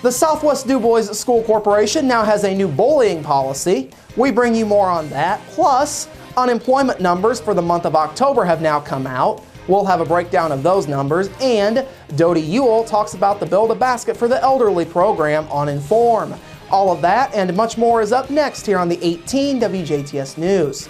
The Southwest Dubois School Corporation now has a new bullying policy. We bring you more on that. Plus, unemployment numbers for the month of October have now come out. We'll have a breakdown of those numbers. And Dodie Ewell talks about the Build a Basket for the Elderly program on Inform. All of that and much more is up next here on the 18 WJTS News.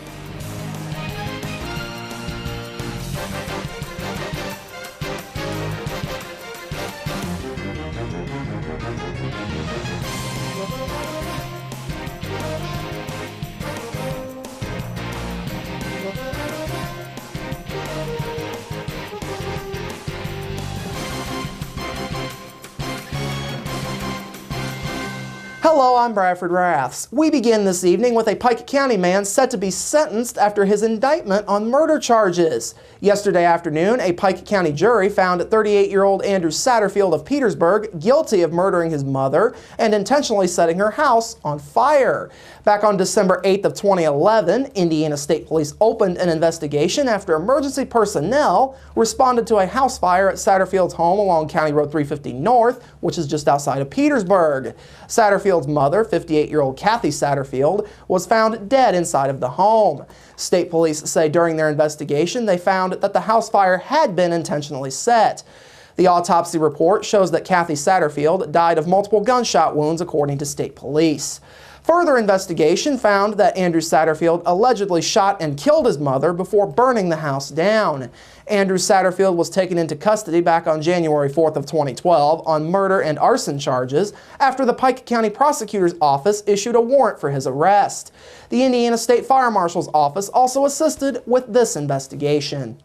Hello, I'm Bradford Raths. We begin this evening with a Pike County man set to be sentenced after his indictment on murder charges. Yesterday afternoon, a Pike County jury found 38-year-old Andrew Satterfield of Petersburg guilty of murdering his mother and intentionally setting her house on fire. Back on December 8th of 2011, Indiana State Police opened an investigation after emergency personnel responded to a house fire at Satterfield's home along County Road 350 North, which is just outside of Petersburg. Satterfield's mother, 58-year-old Kathy Satterfield, was found dead inside of the home. State police say during their investigation they found that the house fire had been intentionally set. The autopsy report shows that Kathy Satterfield died of multiple gunshot wounds, according to state police. Further investigation found that Andrew Satterfield allegedly shot and killed his mother before burning the house down. Andrew Satterfield was taken into custody back on January 4th of 2012 on murder and arson charges after the Pike County Prosecutor's Office issued a warrant for his arrest. The Indiana State Fire Marshal's Office also assisted with this investigation.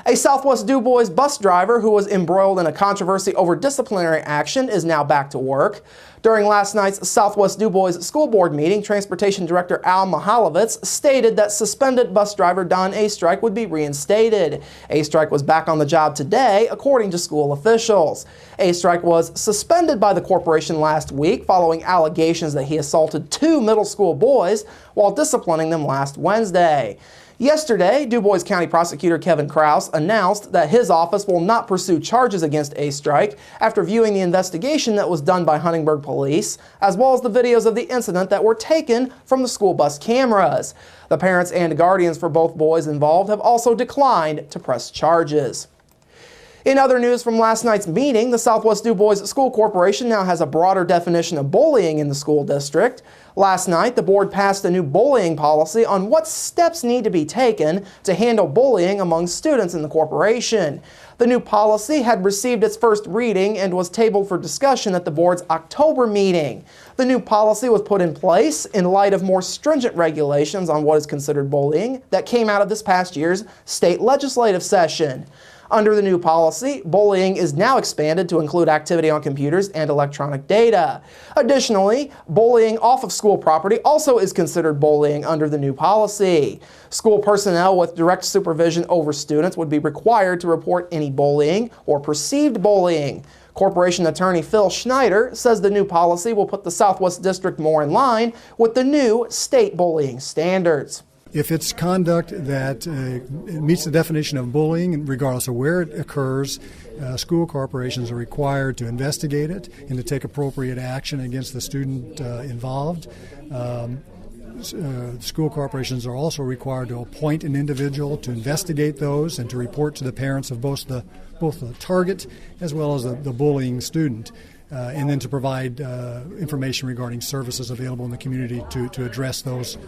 A Southwest Dubois bus driver who was embroiled in a controversy over disciplinary action is now back to work. During last night's Southwest Dubois School Board meeting, Transportation Director Al Mihalowicz stated that suspended bus driver Don Astrike would be reinstated. Astrike was back on the job today, according to school officials. Astrike was suspended by the corporation last week following allegations that he assaulted two middle school boys while disciplining them last Wednesday. Yesterday, Dubois County Prosecutor Kevin Krause announced that his office will not pursue charges against Astrike after viewing the investigation that was done by Huntingburg Police, as well as the videos of the incident that were taken from the school bus cameras. The parents and guardians for both boys involved have also declined to press charges. In other news from last night's meeting, the Southwest Dubois School Corporation now has a broader definition of bullying in the school district. Last night, the board passed a new bullying policy on what steps need to be taken to handle bullying among students in the corporation. The new policy had received its first reading and was tabled for discussion at the board's October meeting. The new policy was put in place in light of more stringent regulations on what is considered bullying that came out of this past year's state legislative session. Under the new policy, bullying is now expanded to include activity on computers and electronic data. Additionally, bullying off of school property also is considered bullying under the new policy. School personnel with direct supervision over students would be required to report any bullying or perceived bullying. Corporation Attorney Phil Schneider says the new policy will put the Southwest District more in line with the new state bullying standards. If it's conduct that meets the definition of bullying, regardless of where it occurs, school corporations are required to investigate it and to take appropriate action against the student involved. School corporations are also required to appoint an individual to investigate those and to report to the parents of both the target as well as the bullying student. And then to provide information regarding services available in the community to address those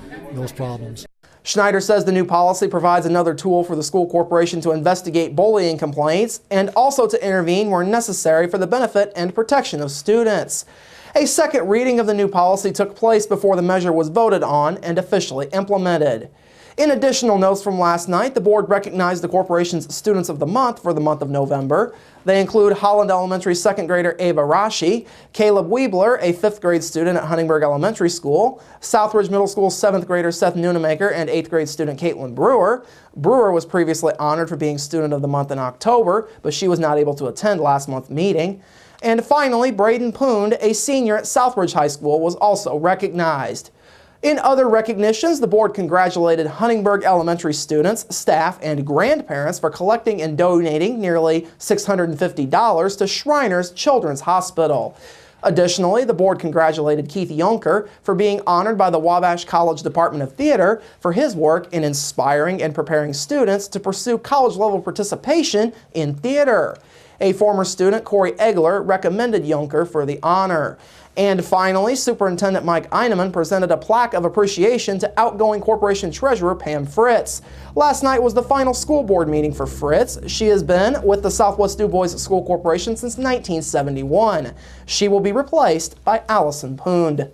problems. Schneider says the new policy provides another tool for the school corporation to investigate bullying complaints and also to intervene where necessary for the benefit and protection of students. A second reading of the new policy took place before the measure was voted on and officially implemented. In additional notes from last night, the board recognized the corporation's Students of the Month for the month of November. They include Holland Elementary second grader Ava Rashi, Caleb Weebler, a 5th grade student at Huntingburg Elementary School, Southridge Middle School 7th grader Seth Nunemaker, and 8th grade student Caitlin Brewer. Brewer was previously honored for being Student of the Month in October, but she was not able to attend last month's meeting. And finally, Braden Poond, a senior at Southridge High School, was also recognized. In other recognitions, the board congratulated Huntingburg Elementary students, staff, and grandparents for collecting and donating nearly $650 to Shriners Children's Hospital. Additionally, the board congratulated Keith Yonker for being honored by the Wabash College Department of Theater for his work in inspiring and preparing students to pursue college-level participation in theater. A former student, Corey Egler, recommended Yonker for the honor. And finally, Superintendent Mike Eineman presented a plaque of appreciation to outgoing Corporation Treasurer Pam Fritz. Last night was the final school board meeting for Fritz. She has been with the Southwest Dubois School Corporation since 1971. She will be replaced by Allison Poond.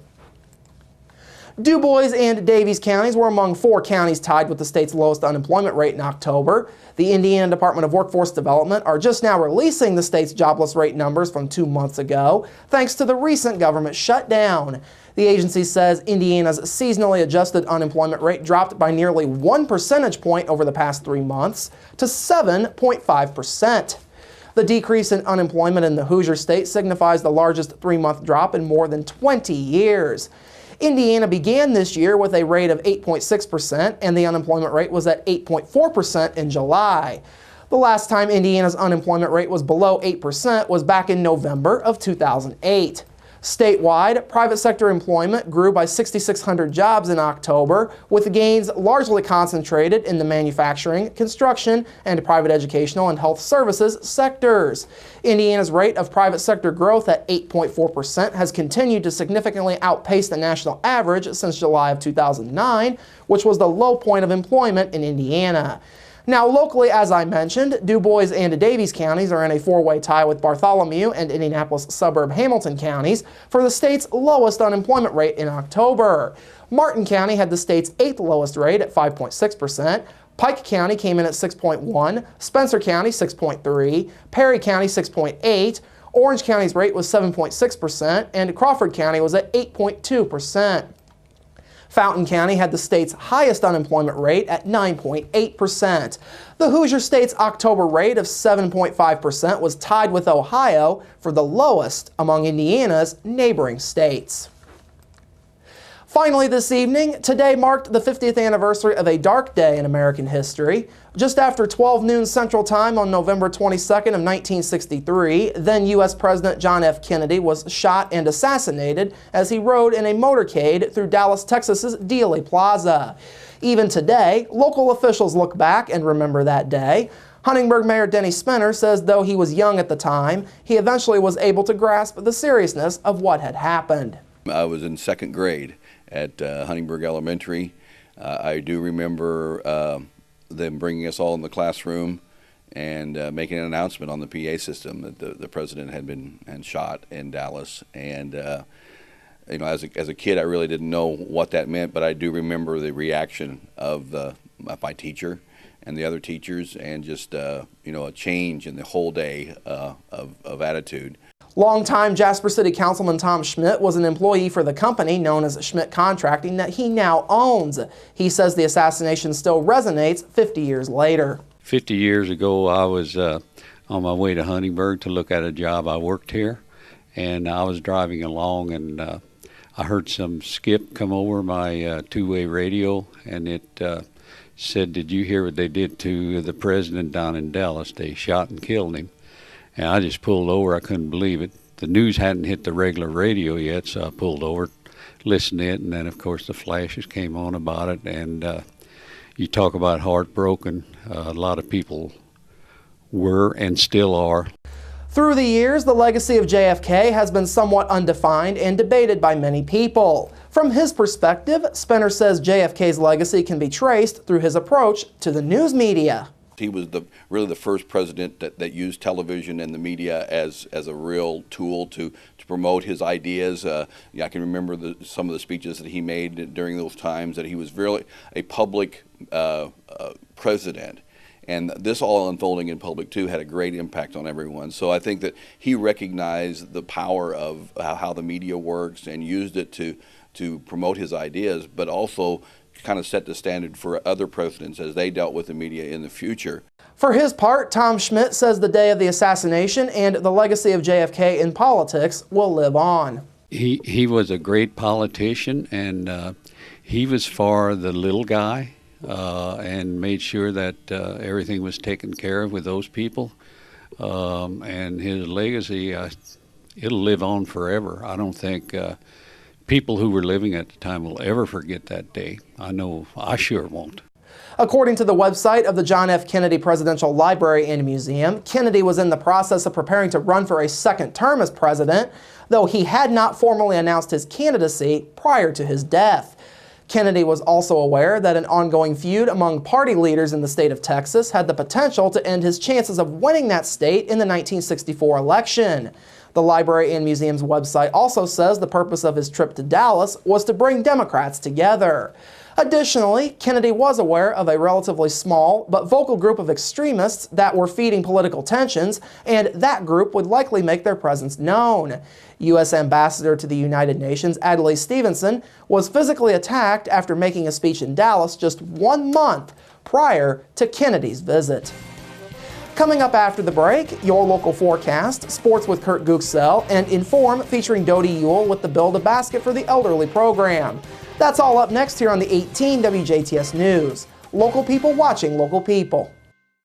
Dubois and Daviess counties were among 4 counties tied with the state's lowest unemployment rate in October. The Indiana Department of Workforce Development are just now releasing the state's jobless rate numbers from 2 months ago, thanks to the recent government shutdown. The agency says Indiana's seasonally adjusted unemployment rate dropped by nearly 1 percentage point over the past 3 months to 7.5%. The decrease in unemployment in the Hoosier state signifies the largest 3-month drop in more than 20 years. Indiana began this year with a rate of 8.6%, and the unemployment rate was at 8.4% in July. The last time Indiana's unemployment rate was below 8% was back in November of 2008. Statewide, private sector employment grew by 6,600 jobs in October, with gains largely concentrated in the manufacturing, construction, and private educational and health services sectors. Indiana's rate of private sector growth at 8.4% has continued to significantly outpace the national average since July of 2009, which was the low point of employment in Indiana. Now, locally, as I mentioned, Dubois and Daviess counties are in a 4-way tie with Bartholomew and Indianapolis suburb Hamilton counties for the state's lowest unemployment rate in October. Martin County had the state's 8th lowest rate at 5.6%. Pike County came in at 6.1%, Spencer County 6.3%, Perry County 6.8%, Orange County's rate was 7.6%, and Crawford County was at 8.2%. Fountain County had the state's highest unemployment rate at 9.8%. The Hoosier State's October rate of 7.5% was tied with Ohio for the lowest among Indiana's neighboring states. Finally this evening, today marked the 50th anniversary of a dark day in American history. Just after 12 noon Central Time on November 22nd of 1963, then U.S. President John F. Kennedy was shot and assassinated as he rode in a motorcade through Dallas, Texas's Dealey Plaza. Even today, local officials look back and remember that day. Huntingburg Mayor Denny Spinner says though he was young at the time, he eventually was able to grasp the seriousness of what had happened. I was in 2nd grade at Huntingburg Elementary. I do remember them bringing us all in the classroom and making an announcement on the PA system that the president had been shot in Dallas. And you know, as a kid, I really didn't know what that meant, but I do remember the reaction of my teacher and the other teachers, and just you know, a change in the whole day of attitude. Longtime Jasper City Councilman Tom Schmidt was an employee for the company known as Schmidt Contracting that he now owns. He says the assassination still resonates 50 years later. 50 years ago, I was on my way to Huntingburg to look at a job. I worked here, and I was driving along, and I heard some skip come over my 2-way radio, and it said, "Did you hear what they did to the president down in Dallas? They shot and killed him." And I just pulled over. I couldn't believe it. The news hadn't hit the regular radio yet, so I pulled over, listened to it, and then, of course, the flashes came on about it. And you talk about heartbroken. A lot of people were and still are. Through the years, the legacy of JFK has been somewhat undefined and debated by many people. From his perspective, Spinner says JFK's legacy can be traced through his approach to the news media. He was really the first president that used television and the media as a real tool to promote his ideas. I can remember some of the speeches that he made during those times, that he was really a public president. And this all unfolding in public, too, had a great impact on everyone. So I think that he recognized the power of how the media works and used it to promote his ideas, but also kind of set the standard for other presidents as they dealt with the media in the future. For his part, Tom Schmidt says the day of the assassination and the legacy of JFK in politics will live on. He was a great politician, and he was for the little guy and made sure that everything was taken care of with those people. And his legacy, it'll live on forever. I don't think people who were living at the time will ever forget that day. I know I sure won't. According to the website of the John F. Kennedy Presidential Library and Museum, Kennedy was in the process of preparing to run for a second term as president, though he had not formally announced his candidacy prior to his death. Kennedy was also aware that an ongoing feud among party leaders in the state of Texas had the potential to end his chances of winning that state in the 1964 election. The Library and Museum's website also says the purpose of his trip to Dallas was to bring Democrats together. Additionally, Kennedy was aware of a relatively small but vocal group of extremists that were feeding political tensions, and that group would likely make their presence known. U.S. Ambassador to the United Nations Adlai Stevenson was physically attacked after making a speech in Dallas just 1 month prior to Kennedy's visit. Coming up after the break, your local forecast, sports with Kurt Guxell, and Inform featuring Dodie Ewell with the Build a Basket for the Elderly program. That's all up next here on the 18 WJTS News. Local people watching local people.